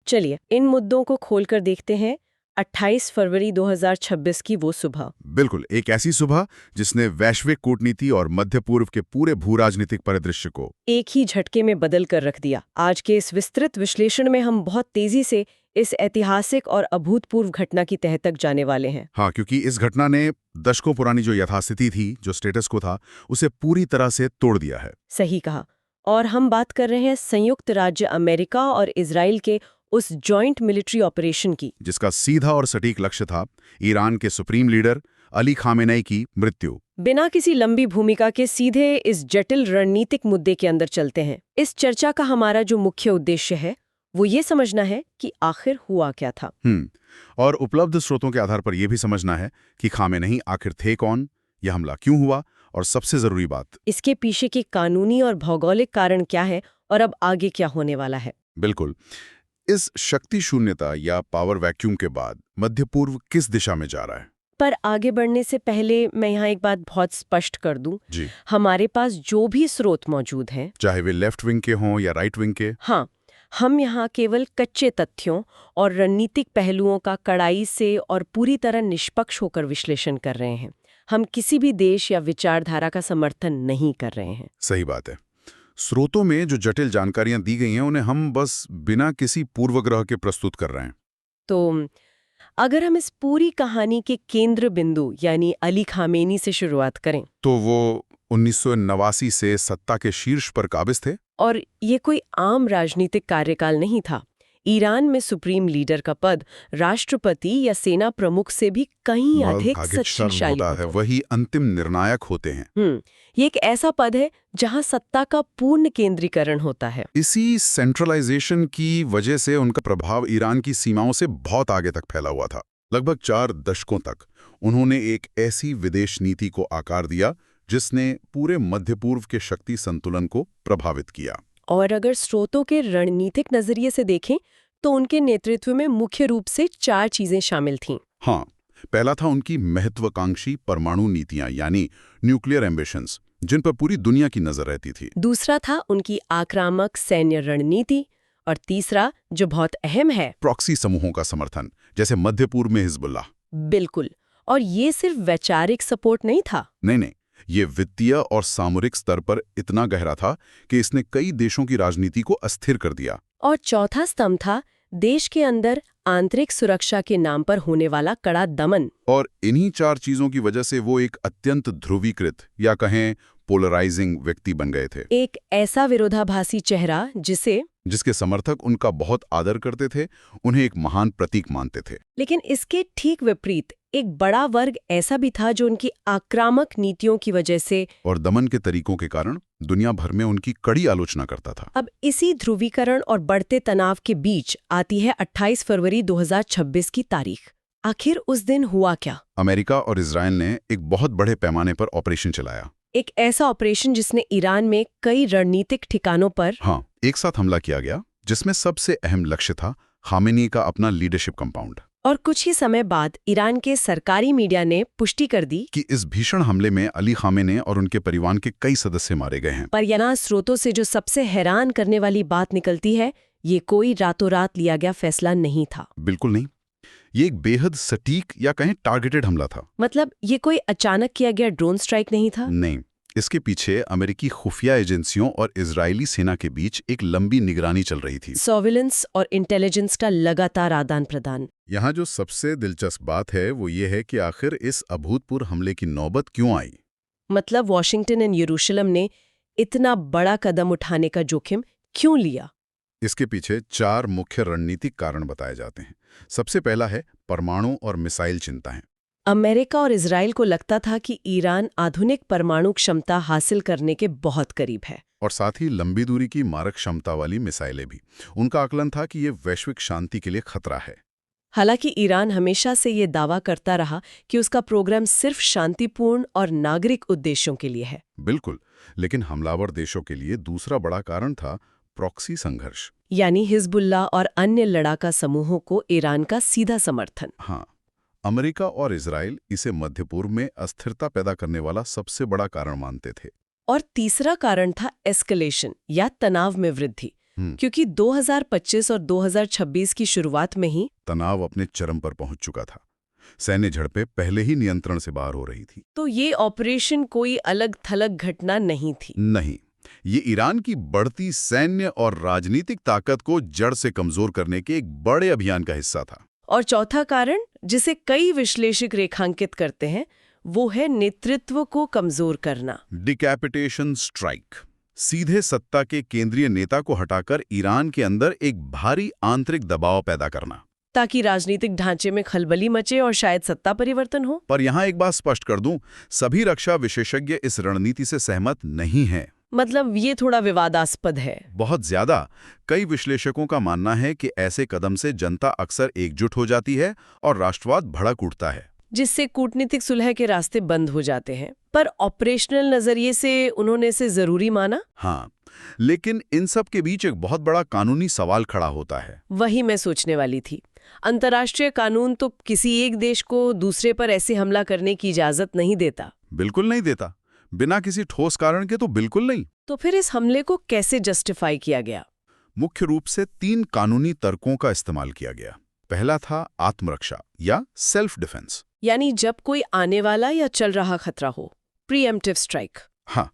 चलिए इन मुद्दों को खोलकर देखते हैं। 28 फरवरी 2026 की वो सुबह। बिल्कुल, एक ऐसी सुबह जिसने वैश्विक कूटनीति और मध्य पूर्व के पूरे भूराजनीतिक परिदृश्य को एक ही झटके में बदल कर रख दिया। आज के इस विस्तृत विश्लेषण में हम बहुत तेजी से इस ऐतिहासिक और अभूतपूर्व घटना की तह तक जाने वाले हैं। हाँ, क्योंकि इस घटना ने दशकों पुरानी जो यथास्थिति थी, जो स्टेटस को था, उसे पूरी तरह से तोड़ दिया है। सही कहा। और हम बात कर रहे हैं संयुक्त राज्य अमेरिका और इजराइल के उस जॉइंट मिलिट्री ऑपरेशन की, जिसका सीधा और सटीक लक्ष्य था ईरान के सुप्रीम लीडर अली खामेनेई की मृत्यु। बिना किसी लंबी भूमिका के सीधे इस जटिल रणनीतिक मुद्दे के अंदर चलते हैं। इस चर्चा का हमारा जो मुख्य उद्देश्य है वो ये समझना है कि आखिर हुआ क्या था। और उपलब्ध स्रोतों के आधार पर यह भी समझना है कि खामेनेई आखिर थे कौन, यह हमला क्यों हुआ, और सबसे जरूरी बात, इसके पीछे के कानूनी और भौगोलिक कारण क्या है और अब आगे क्या होने वाला है। बिल्कुल। इस शक्ति शून्यता या पावर वैक्यूम के बाद मध्य पूर्व किस दिशा में जा रहा है? पर आगे बढ़ने से पहले मैं यहाँ एक बात बहुत स्पष्ट कर दूं। जी। हमारे पास जो भी स्रोत मौजूद हैं, चाहे वे लेफ्ट विंग के हों या राइट विंग के, हाँ, हम यहाँ केवल कच्चे तथ्यों और रणनीतिक पहलुओं का कड़ाई से और पूरी तरह निष्पक्ष होकर विश्लेषण कर रहे हैं। हम किसी भी देश या विचारधारा का समर्थन नहीं कर रहे हैं। सही बात है। स्रोतों में जो जटिल जानकारियां दी गई हैं उन्हें हम बस बिना किसी पूर्वग्रह के प्रस्तुत कर रहे हैं। तो अगर हम इस पूरी कहानी के केंद्र बिंदु यानी अली खामेनी से शुरुआत करें, तो वो 1989 से सत्ता के शीर्ष पर काबिज थे। और ये कोई आम राजनीतिक कार्यकाल नहीं था। ईरान में सुप्रीम लीडर का पद राष्ट्रपति या सेना प्रमुख से भी कहीं अधिक शक्तिशाली होता है, वही अंतिम निर्णायक होते हैं। ये एक ऐसा पद है जहां सत्ता का पूर्ण केंद्रीकरण होता है। इसी सेंट्रलाइजेशन की वजह से उनका प्रभाव ईरान की सीमाओं से बहुत आगे तक फैला हुआ था। लगभग 4 दशकों तक उन्होंने एक ऐसी विदेश नीति को आकार दिया जिसने पूरे मध्य पूर्व के शक्ति संतुलन को प्रभावित किया। और अगर स्रोतों के रणनीतिक नजरिए से देखें तो उनके नेतृत्व में मुख्य रूप से 4 चीजें शामिल थीं। हाँ, पहला था उनकी महत्वाकांक्षी परमाणु नीतियां यानी न्यूक्लियर एम्बिशंस, जिन पर पूरी दुनिया की नजर रहती थी। दूसरा था उनकी आक्रामक सैन्य रणनीति। और तीसरा, जो बहुत अहम है, प्रॉक्सी समूहों का समर्थन, जैसे मध्य पूर्व में हिजबुल्लाह। बिल्कुल। और ये सिर्फ वैचारिक सपोर्ट नहीं था। नहीं, ये वित्तीय और सामरिक स्तर पर इतना गहरा था कि इसने कई देशों की राजनीति को अस्थिर कर दिया। और चौथा स्तंभ था देश के अंदर आंतरिक सुरक्षा के नाम पर होने वाला कड़ा दमन। और इन्हीं 4 चीजों की वजह से वो एक अत्यंत ध्रुवीकृत या कहें पोलराइजिंग व्यक्ति बन गए थे। एक ऐसा विरोधाभासी चेहरा जिसके समर्थक उनका बहुत आदर करते थे, उन्हें एक महान प्रतीक मानते थे। लेकिन इसके ठीक विपरीत एक बड़ा वर्ग ऐसा भी था जो उनकी आक्रामक नीतियों की वजह से और दमन के तरीकों के कारण दुनिया भर में उनकी कड़ी आलोचना करता था। अब इसी ध्रुवीकरण और बढ़ते तनाव के बीच आती है 28 फरवरी 2026 की तारीख। आखिर उस दिन हुआ क्या? अमेरिका और इजराइल ने एक बहुत बड़े पैमाने पर ऑपरेशन चलाया। एक ऐसा ऑपरेशन जिसने ईरान में कई रणनीतिक ठिकानों पर एक साथ हमला किया गया, जिसमें सबसे अहम लक्ष्य था खामेनी का अपना लीडरशिप कंपाउंड। और कुछ ही समय बाद ईरान के सरकारी मीडिया ने पुष्टि कर दी कि इस भीषण हमले में अली खामेनी और उनके परिवार के कई सदस्य मारे गए हैं। पर यहाँ स्रोतों से जो सबसे हैरान करने वाली बात निकलती है, ये कोई रातों रात लिया गया फैसला नहीं था। बिल्कुल नहीं, ये एक बेहद सटीक या कहें टारगेटेड हमला था। मतलब ये कोई अचानक किया गया ड्रोन स्ट्राइक नहीं था। नहीं, इसके पीछे अमेरिकी खुफिया एजेंसियों और इजरायली सेना के बीच एक लंबी निगरानी चल रही थी। सर्विलेंस और इंटेलिजेंस का लगातार आदान प्रदान। यहाँ जो सबसे दिलचस्प बात है वो ये है कि आखिर इस अभूतपूर्व हमले की नौबत क्यों आई। मतलब वॉशिंगटन और यरूशलेम ने इतना बड़ा कदम उठाने का जोखिम क्यों लिया? इसके पीछे 4 मुख्य रणनीतिक कारण बताए जाते हैं। सबसे पहला है परमाणु और मिसाइल चिंताएं। अमेरिका और इजराइल को लगता था कि ईरान आधुनिक परमाणु क्षमता हासिल करने के बहुत करीब है, और साथ ही लंबी दूरी की मारक क्षमता वाली मिसाइलें भी। उनका आकलन था कि ये वैश्विक शांति के लिए खतरा है। हालांकि ईरान हमेशा से ये दावा करता रहा कि उसका प्रोग्राम सिर्फ शांतिपूर्ण और नागरिक उद्देश्यों के लिए है। बिल्कुल, लेकिन हमलावर देशों के लिए दूसरा बड़ा कारण था प्रॉक्सी संघर्ष, यानी हिजबुल्लाह और अन्य लड़ाका समूहों को ईरान का सीधा समर्थन। हाँ, अमेरिका और इजराइल इसे मध्य पूर्व में अस्थिरता पैदा करने वाला सबसे बड़ा कारण मानते थे। और तीसरा कारण था एस्केलेशन या तनाव में वृद्धि। क्योंकि 2025 और 2026 की शुरुआत में ही तनाव अपने चरम पर पहुंच चुका था। सैन्य झड़पें पहले ही नियंत्रण से बाहर हो रही थी। तो ये ऑपरेशन कोई अलग थलग घटना नहीं थी। नहीं, ये ईरान की बढ़ती सैन्य और राजनीतिक ताकत को जड़ से कमजोर करने के एक बड़े अभियान का हिस्सा था। और चौथा कारण, जिसे कई विश्लेषक रेखांकित करते हैं, वो है नेतृत्व को कमजोर करना। डिकैपिटेशन स्ट्राइक, सीधे सत्ता के केंद्रीय नेता को हटाकर ईरान के अंदर एक भारी आंतरिक दबाव पैदा करना, ताकि राजनीतिक ढांचे में खलबली मचे और शायद सत्ता परिवर्तन हो। पर यहाँ एक बात स्पष्ट कर दूं, सभी रक्षा विशेषज्ञ इस रणनीति से सहमत नहीं हैं। मतलब ये थोड़ा विवादास्पद है। बहुत ज्यादा। कई विश्लेषकों का मानना है कि ऐसे कदम से जनता अक्सर एकजुट हो जाती है और राष्ट्रवाद भड़क उठता है, जिससे कूटनीतिक सुलह के रास्ते बंद हो जाते हैं। पर ऑपरेशनल नजरिए से उन्होंने इसे जरूरी माना। हाँ, लेकिन इन सब के बीच एक बहुत बड़ा कानूनी सवाल खड़ा होता है। वही मैं सोचने वाली थी। अंतर्राष्ट्रीय कानून तो किसी एक देश को दूसरे पर ऐसे हमला करने की इजाजत नहीं देता। बिल्कुल नहीं देता, बिना किसी ठोस कारण के तो बिल्कुल नहीं। तो फिर इस हमले को कैसे जस्टिफाई किया गया? मुख्य रूप से 3 कानूनी तर्कों का इस्तेमाल किया गया। पहला था आत्मरक्षा या सेल्फ डिफेंस, यानी जब कोई आने वाला या चल रहा खतरा हो, प्रीएम्प्टिव स्ट्राइक। हाँ।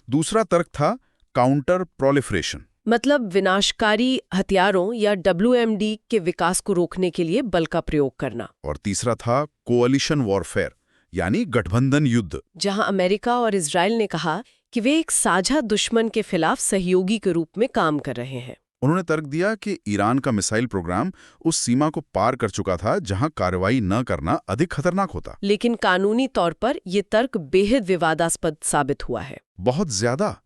दूसरा तर्क था काउंटर प्रोलिफरेशन, मतलब विनाशकारी हथियारों या WMD के विकास को रोकने के लिए बल का प्रयोग करना। और तीसरा था कोअलिशन वॉरफेयर, यानी गठबंधन युद्ध, जहां अमेरिका और इजराइल ने कहा कि वे एक साझा दुश्मन के खिलाफ सहयोगी के रूप में काम कर रहे हैं। उन्होंने तर्क दिया कि ईरान का मिसाइल प्रोग्राम उस सीमा को पार कर चुका था जहां कार्रवाई न करना अधिक खतरनाक होता। लेकिन कानूनी तौर पर यह तर्क बेहद विवादास्पद साबित हुआ है। बहुत ज्यादा।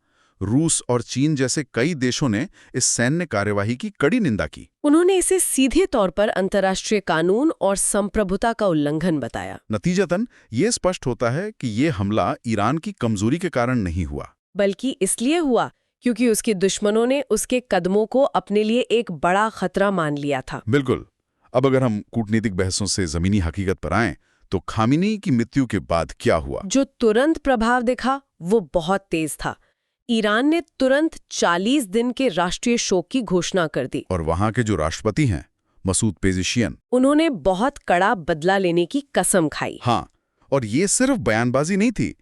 रूस और चीन जैसे कई देशों ने इस सैन्य कार्यवाही की कड़ी निंदा की। उन्होंने इसे सीधे तौर पर अंतर्राष्ट्रीय कानून और संप्रभुता का उल्लंघन बताया। नतीजतन ये स्पष्ट होता है कि ये हमला ईरान की कमजोरी के कारण नहीं हुआ, बल्कि इसलिए हुआ क्योंकि उसके दुश्मनों ने उसके कदमों को अपने लिए एक बड़ा खतरा मान लिया था। बिल्कुल। अब अगर हम कूटनीतिक बहसों से जमीनी हकीकत पर आएं, तो खामिनी की मृत्यु के बाद क्या हुआ? जो तुरंत प्रभाव दिखा वो बहुत तेज था। ईरान ने तुरंत 40 दिन के राष्ट्रीय शोक की घोषणा कर दी। और वहां के जो राष्ट्रपति हैं, मसूद पेज़ेशियन, उन्होंने बहुत कड़ा बदला लेने की कसम खाई। हाँ, और ये सिर्फ बयानबाजी नहीं थी।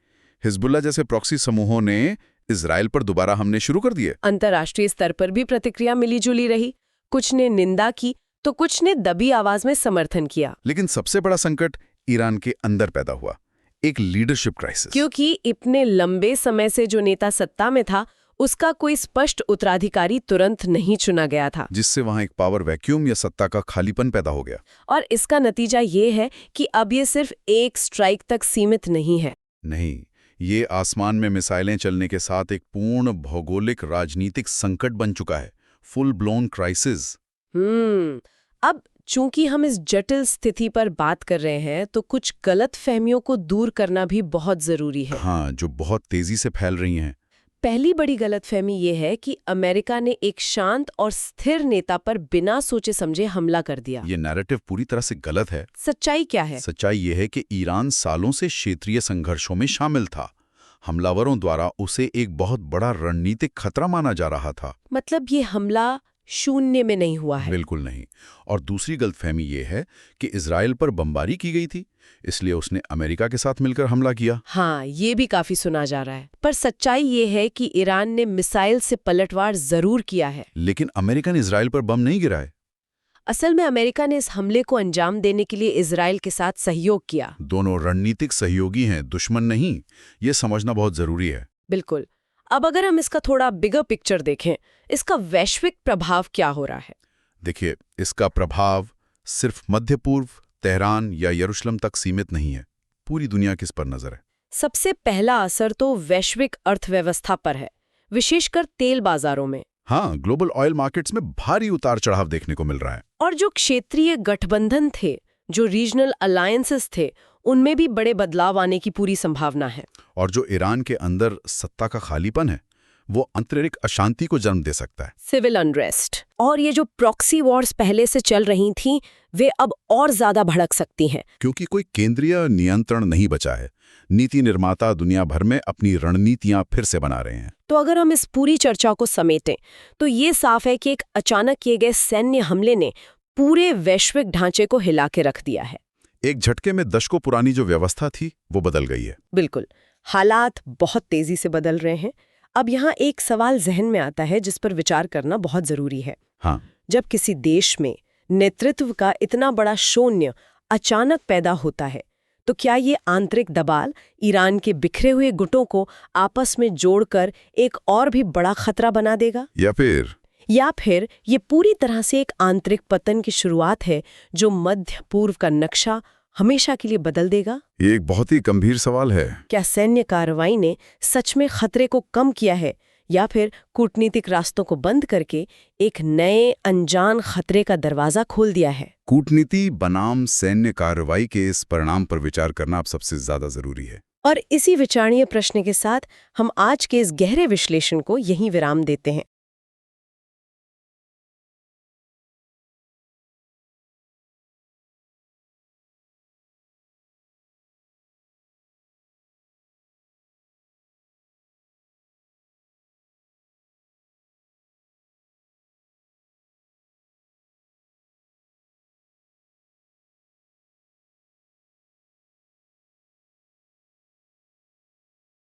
हिजबुल्लाह जैसे प्रॉक्सी समूहों ने इजराइल पर दोबारा हमले शुरू कर दिए। अंतर्राष्ट्रीय स्तर पर भी प्रतिक्रिया मिली-जुली रही। कुछ ने निंदा की तो कुछ ने दबी आवाज में समर्थन किया। लेकिन सबसे बड़ा संकट ईरान के अंदर पैदा हुआ, एक लीडरशिप क्राइसिस। क्योंकि इतने लंबे समय से जो नेता सत्ता में था, उसका कोई स्पष्ट उत्तराधिकारी तुरंत नहीं चुना गया था, जिससे वहां एक पावर वैक्यूम या सत्ता का खालीपन पैदा हो गया। और इसका नतीजा ये है कि अब ये सिर्फ एक स्ट्राइक तक सीमित नहीं है। नहीं, ये आसमान में मिसाइलें चलने के साथ एक पूर्ण भौगोलिक राजनीतिक संकट बन चुका है, फुल ब्लोन क्राइसिस। अब चूंकि हम इस जटिल स्थिति पर बात कर रहे हैं, तो कुछ गलत फहमियों को दूर करना भी बहुत जरूरी है। हाँ, जो बहुत तेजी से फैल रही हैं। पहली बड़ी गलतफहमी ये है कि अमेरिका ने एक शांत और स्थिर नेता पर बिना सोचे समझे हमला कर दिया। ये नैरेटिव पूरी तरह से गलत है। सच्चाई क्या है? सच्चाई ये है कि ईरान सालों से क्षेत्रीय संघर्षों में शामिल था। हमलावरों द्वारा उसे एक बहुत बड़ा रणनीतिक खतरा माना जा रहा था। मतलब ये हमला शून्य में नहीं हुआ है। बिल्कुल नहीं। और दूसरी गलतफहमी ये है कि इजराइल पर बमबारी की गई थी, इसलिए उसने अमेरिका के साथ मिलकर हमला किया। हाँ, ये भी काफी सुना जा रहा है। पर सच्चाई ये है कि ईरान ने मिसाइल से पलटवार जरूर किया है। लेकिन अमेरिका ने इजराइल पर बम नहीं गिराए। असल में अमेरिका ने इस हमले को अंजाम देने के लिए इजराइल के साथ सहयोग किया। दोनों रणनीतिक सहयोगी हैं, दुश्मन नहीं। ये समझना बहुत जरूरी है। बिल्कुल। अब अगर हम इसका थोड़ा बिगर पिक्चर देखें, इसका वैश्विक प्रभाव क्या हो रहा है? देखिए, इसका प्रभाव सिर्फ मध्य पूर्व, तेहरान या यरूशलेम तक सीमित नहीं है। पूरी दुनिया की इस पर नजर है। सबसे पहला असर तो वैश्विक अर्थव्यवस्था पर है, विशेषकर तेल बाजारों में। हाँ, ग्लोबल ऑयल मार्केट्स में भारी उतार चढ़ाव देखने को मिल रहा है। और जो क्षेत्रीय गठबंधन थे, जो रीजनल अलायंसेस थे, उनमें भी बड़े बदलाव आने की पूरी संभावना है। और जो ईरान के अंदर सत्ता का खालीपन है, वो आंतरिक अशांति को जन्म दे सकता है। Civil unrest. और ये जो प्रॉक्सी वॉर्स पहले से चल रही थीं, वे अब और ज्यादा भड़क सकती हैं। क्योंकि कोई केंद्रीय नियंत्रण नहीं बचा है। नीति निर्माता दुनिया भर में अपनी रणनीतियां फिर से बना रहे हैं। तो अगर हम इस पूरी चर्चा को समेटें तो ये साफ है कि एक अचानक किए गए सैन्य हमले ने पूरे वैश्विक ढांचे को हिला के रख दिया है। एक झटके में दशकों पुरानी जो व्यवस्था थी वो बदल गई है। बिल्कुल, हालात बहुत तेजी से बदल रहे हैं। अब यहाँ एक सवाल जहन में आता है जिस पर विचार करना बहुत जरूरी है। हाँ, जब किसी देश में नेतृत्व का इतना बड़ा शून्य अचानक पैदा होता है तो क्या ये आंतरिक दबाव ईरान के बिखरे हुए गुटों को आपस में जोड़कर एक और भी बड़ा खतरा बना देगा, या फिर ये पूरी तरह से एक आंतरिक पतन की शुरुआत है जो मध्य पूर्व का नक्शा हमेशा के लिए बदल देगा? ये एक बहुत ही गंभीर सवाल है। क्या सैन्य कार्रवाई ने सच में खतरे को कम किया है या फिर कूटनीतिक रास्तों को बंद करके एक नए अनजान खतरे का दरवाजा खोल दिया है? कूटनीति बनाम सैन्य कार्रवाई के इस परिणाम पर विचार करना अब सबसे ज्यादा जरूरी है। और इसी विचारणीय प्रश्न के साथ हम आज के इस गहरे विश्लेषण को यहीं विराम देते हैं।